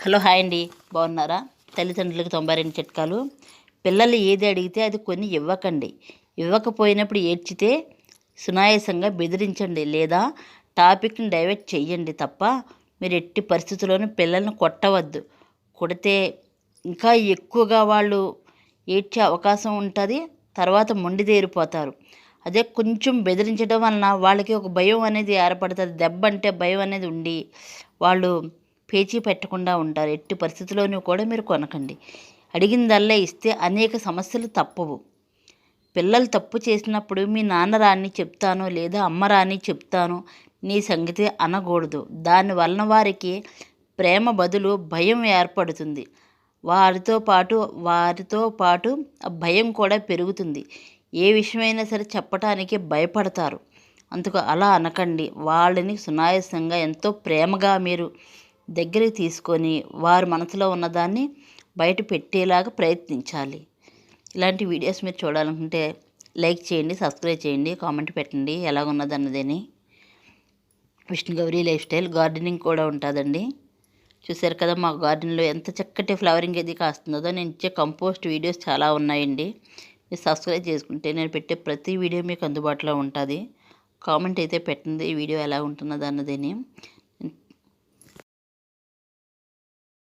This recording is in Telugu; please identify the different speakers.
Speaker 1: హలో హాయ్ అండి, బాగున్నారా? తల్లిదండ్రులకు 92 చిట్కాలు. పిల్లలు ఏది అడిగితే అది కొన్ని ఇవ్వకండి. ఇవ్వకపోయినప్పుడు ఏడ్చితే సునాయాసంగా బెదిరించండి లేదా టాపిక్ని డైవర్ట్ చెయ్యండి తప్ప మీరు ఎట్టి పరిస్థితుల్లోనూ పిల్లల్ని కొట్టవద్దు. కొడితే ఇంకా ఎక్కువగా వాళ్ళు ఏడ్చే అవకాశం ఉంటుంది. తర్వాత మొండిదేరిపోతారు. అదే కొంచెం బెదిరించడం వలన వాళ్ళకి ఒక భయం అనేది ఏర్పడుతుంది. దెబ్బ అంటే భయం అనేది ఉండి వాళ్ళు పేచీ పెట్టకుండా ఉంటారు. ఎట్టి పరిస్థితుల్లోనూ కూడా మీరు కొనకండి. అడిగిందల్లా ఇస్తే అనేక సమస్యలు తప్పవు. పిల్లలు తప్పు చేసినప్పుడు మీ నాన్న రాని చెప్తాను లేదా అమ్మ రాని చెప్తాను నీ సంగతి అనకూడదు. దానివలన వారికి ప్రేమ బదులు భయం ఏర్పడుతుంది. వారితో పాటు ఆ భయం కూడా పెరుగుతుంది. ఏ విషయమైనా సరే చెప్పటానికి భయపడతారు. అందుకు అలా అనకండి. వాళ్ళని సునాయాసంగా ఎంతో ప్రేమగా మీరు దగ్గరికి తీసుకొని వారి మనసులో ఉన్నదాన్ని బయట పెట్టేలాగా ప్రయత్నించాలి. ఇలాంటి వీడియోస్ మీరు చూడాలనుకుంటే లైక్ చేయండి, సబ్స్క్రైబ్ చేయండి, కామెంట్ పెట్టండి ఎలాగున్నదన్నదని. విష్ణుగౌరి లైఫ్ స్టైల్ గార్డెనింగ్ కూడా ఉంటుందండి. చూశారు కదా మా గార్డెన్లో ఎంత చక్కటి ఫ్లవరింగ్ అది కాస్తుందో. నేను ఇచ్చే కంపోస్ట్ వీడియోస్ చాలా ఉన్నాయండి. మీరు సబ్స్క్రైబ్ చేసుకుంటే నేను పెట్టే ప్రతి వీడియో మీకు అందుబాటులో ఉంటుంది. కామెంట్ అయితే పెట్టండి ఈ వీడియో ఎలా ఉంటున్నది అన్నదని.